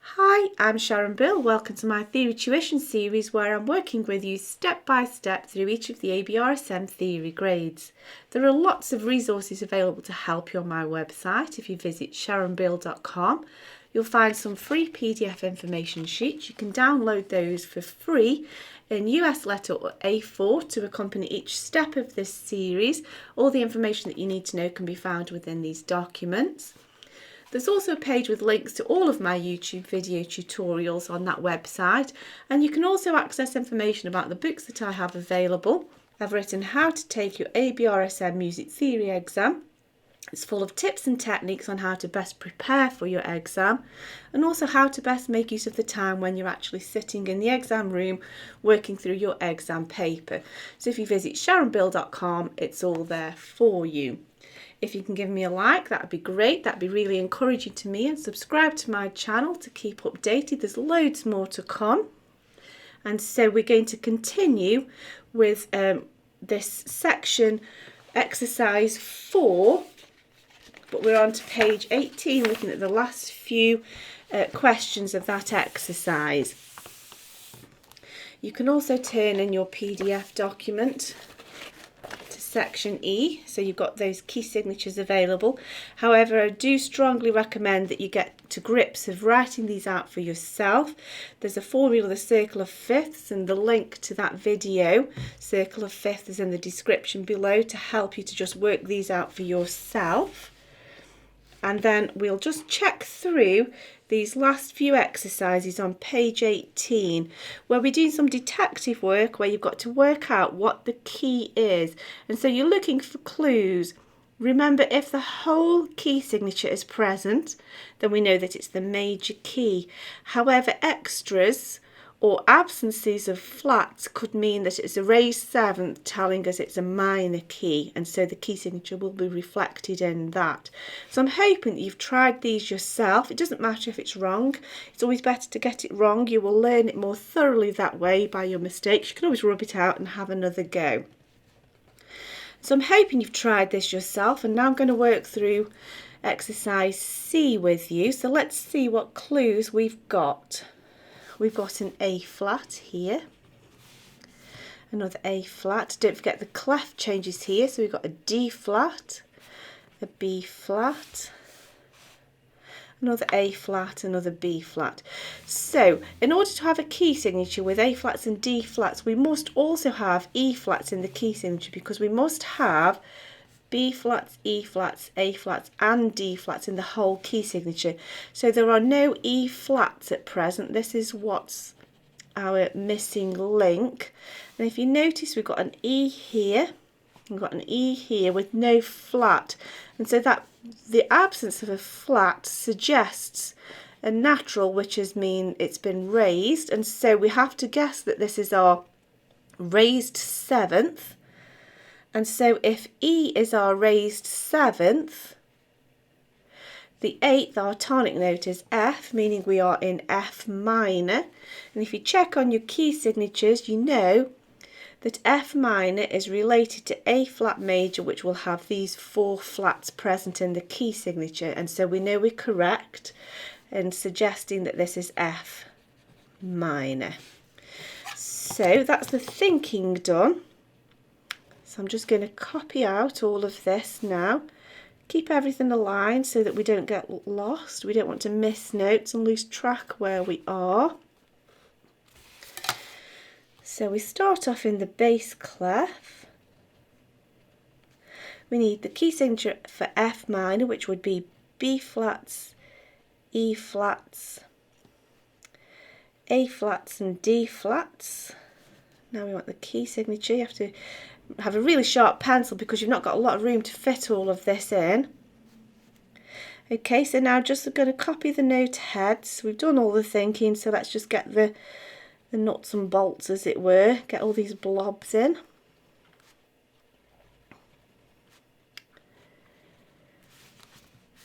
Hi, I'm Sharon Bill. Welcome to my Theory Tuition series where I'm working with you step by step through each of the ABRSM theory grades. There are lots of resources available to help you on my website. If you visit sharonbill.com, you'll find some free PDF information sheets. You can download those for free in US letter or A4 to accompany each step of this series. All the information that you need to know can be found within these documents. There's also a page with links to all of my YouTube video tutorials on that website, and you can also access information about the books that I have available. I've written How to Take Your ABRSM Music Theory exam. It's full of tips and techniques on how to best prepare for your exam and also how to best make use of the time when you're actually sitting in the exam room working through your exam paper. So if you visit sharonbill.com, it's all there for you. If you can give me a like, that would be great. That would be really encouraging to me, and subscribe to my channel to keep updated. There's loads more to come. And so we're going to continue with this section, exercise 4, but we're on to page 18, looking at the last few questions of that exercise. You can also turn in your PDF document section E, so you've got those key signatures available. However, I do strongly recommend that you get to grips of writing these out for yourself. There's a formula, the circle of fifths, and the link to that video, circle of fifths, is in the description below to help you to just work these out for yourself. And then we'll just check through these last few exercises on page 18, where we're doing some detective work where you've got to work out what the key is. And so you're looking for clues. Remember, if the whole key signature is present, then we know that it's the major key. However, extras or absences of flats could mean that it's a raised seventh telling us it's a minor key, and so the key signature will be reflected in that. So I'm hoping that you've tried these yourself. It doesn't matter if it's wrong. It's always better to get it wrong. You will learn it more thoroughly that way by your mistakes. You can always rub it out and have another go. So I'm hoping you've tried this yourself, and now I'm going to work through exercise C with you. So let's see what clues we've got. We've got an A flat here, another A flat. Don't forget the clef changes here, so we've got a D flat, a B flat, another A flat, another B flat. So in order to have a key signature with A flats and D flats, we must also have E flats in the key signature, because we must have B flats, E flats, A flats and D flats in the whole key signature. So there are no E flats at present. This is what's our missing link. And if you notice, we've got an E here, we've got an E here with no flat. And so that the absence of a flat suggests a natural, which has mean it's been raised. And so we have to guess that this is our raised seventh. And so if E is our raised seventh, the eighth, our tonic note, is F, meaning we are in F minor. And if you check on your key signatures, you know that F minor is related to A flat major, which will have these 4 flats present in the key signature. And so we know we're correct in suggesting that this is F minor. So that's the thinking done. So I'm just going to copy out all of this now. Keep everything aligned so that we don't get lost. We don't want to miss notes and lose track where we are. So we start off in the bass clef. We need the key signature for F minor, which would be B flats, E flats, A flats and D flats. Now we want the key signature. You have to have a really sharp pencil because you've not got a lot of room to fit all of this in. Okay, so now just going to copy the note heads. We've done all the thinking, so let's just get the nuts and bolts, as it were, get all these blobs in.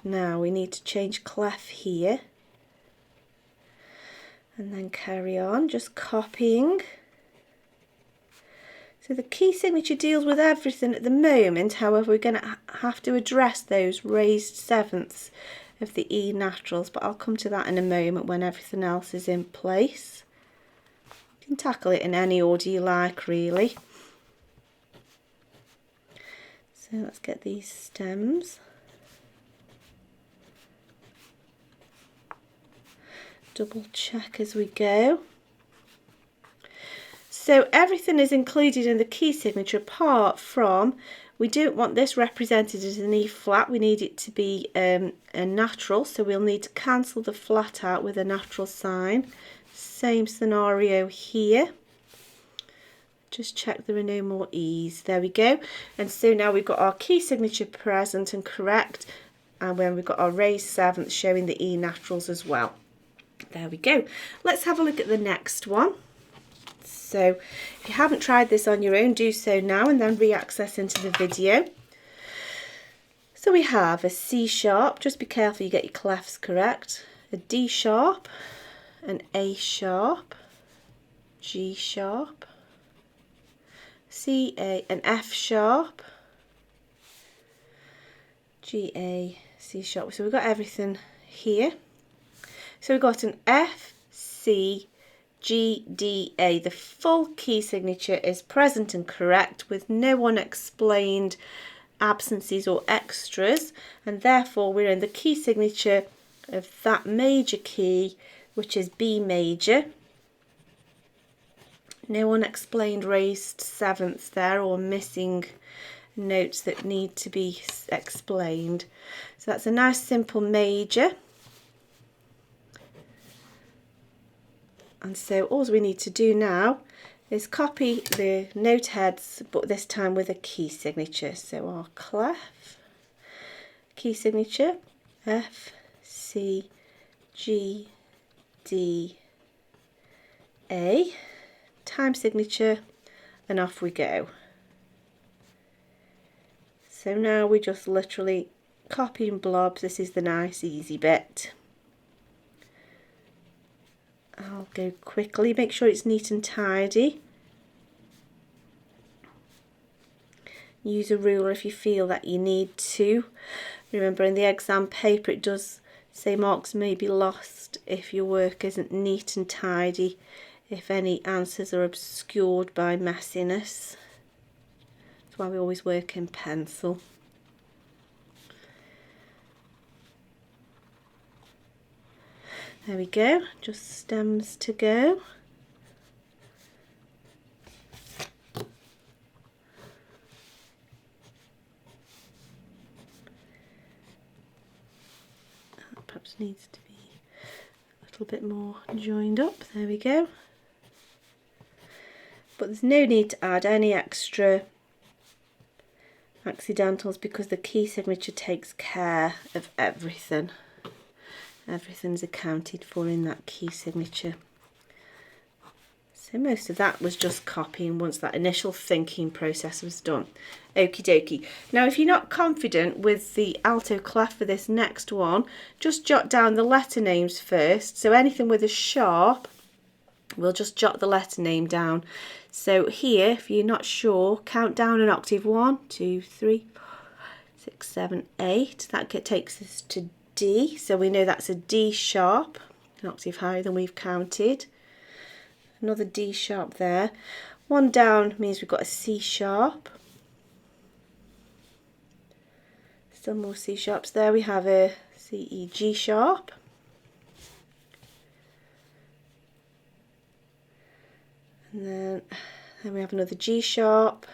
Now we need to change clef here, and then carry on, just copying. So the key signature deals with everything at the moment. However, we're going to have to address those raised sevenths of the E naturals, but I'll come to that in a moment when everything else is in place. You can tackle it in any order you like, really. So let's get these stems. Double check as we go. So everything is included in the key signature apart from, we don't want this represented as an E flat, we need it to be a natural, so we'll need to cancel the flat out with a natural sign. Same scenario here. Just check there are no more E's. There we go. And so now we've got our key signature present and correct, and when we've got our raised seventh showing the E naturals as well. There we go. Let's have a look at the next one. So if you haven't tried this on your own, do so now and then re-access into the video. So we have a C sharp, just be careful you get your clefs correct, a D sharp, an A sharp, G sharp, C, A, an F sharp, G, A, C sharp. So we've got everything here. So we've got an F, C, G, D, A. The full key signature is present and correct with no unexplained absences or extras, and therefore we're in the key signature of that major key, which is B major. No unexplained raised sevenths there or missing notes that need to be explained. So that's a nice simple major. And so all we need to do now is copy the note heads, but this time with a key signature. So our clef, key signature, F, C, G, D, A, time signature, and off we go. So now we just literally copy and blobs. This is the nice easy bit. I'll go quickly, make sure it's neat and tidy. Use a ruler if you feel that you need to. Remember, in the exam paper it does say marks may be lost if your work isn't neat and tidy, if any answers are obscured by messiness. That's why we always work in pencil. There we go, just stems to go. That perhaps needs to be a little bit more joined up. There we go. But there's no need to add any extra accidentals because the key signature takes care of everything. Everything's accounted for in that key signature. So most of that was just copying once that initial thinking process was done. Okie dokie. Now if you're not confident with the alto clef for this next one, just jot down the letter names first. So anything with a sharp, we'll just jot the letter name down. So here, if you're not sure, count down an octave. 1, 2, 3, 4, 5, 6, 7, 8. That takes us to D, so we know that's a D sharp, an octave higher than we've counted. Another D sharp there. One down means we've got a C sharp. Still more C sharps there. We have a C, E, G sharp. And then we have another G sharp.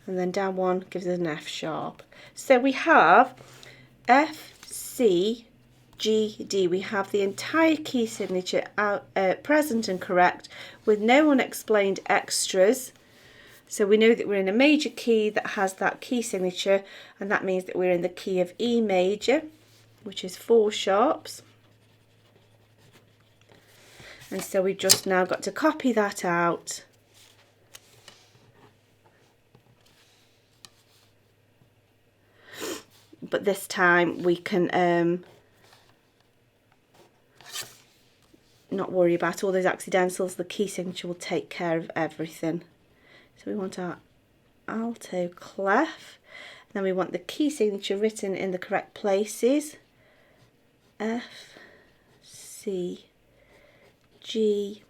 And then down one gives us an F sharp. So we have F, C, G, D. We have the entire key signature present and correct with no unexplained extras. So we know that we're in a major key that has that key signature, and that means that we're in the key of E major, which is 4 sharps. And so we've just now got to copy that out. But this time we can not worry about all those accidentals. The key signature will take care of everything. So we want our alto clef, then we want the key signature written in the correct places. F, C, G,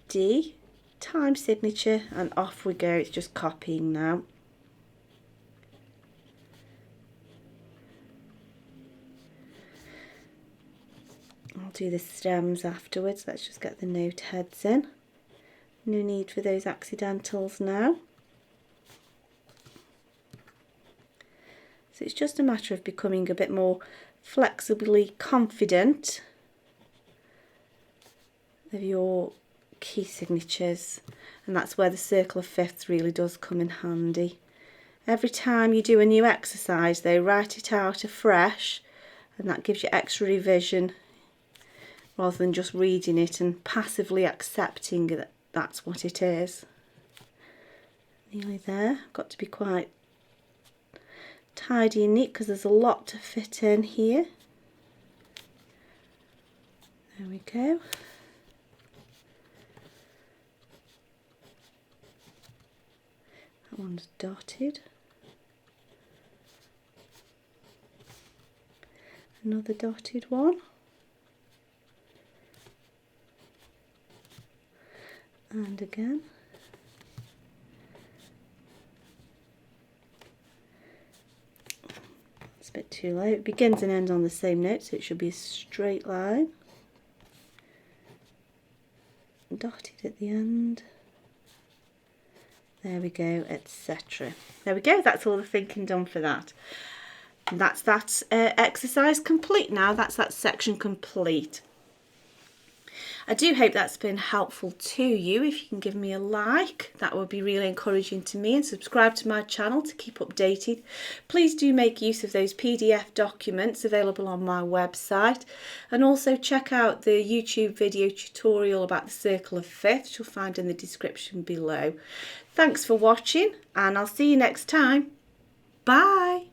D, time signature, and off we go. It's just copying now. I'll do the stems afterwards. Let's just get the note heads in. No need for those accidentals now. So it's just a matter of becoming a bit more flexibly confident of your key signatures, and that's where the circle of fifths really does come in handy. Every time you do a new exercise though, write it out afresh, and that gives you extra revision rather than just reading it and passively accepting that that's what it is. Nearly there. Got to be quite tidy and neat because there's a lot to fit in here. There we go. That one's dotted. Another dotted one. And again. It's a bit too low. It begins and ends on the same note, so it should be a straight line. Dotted at the end. There we go, etc. There we go, that's all the thinking done for that. And that's that exercise complete now. That's that section complete. I do hope that's been helpful to you. If you can give me a like, that would be really encouraging to me, and subscribe to my channel to keep updated. Please do make use of those PDF documents available on my website, and also check out the YouTube video tutorial about the circle of fifths you'll find in the description below. Thanks for watching, and I'll see you next time. Bye!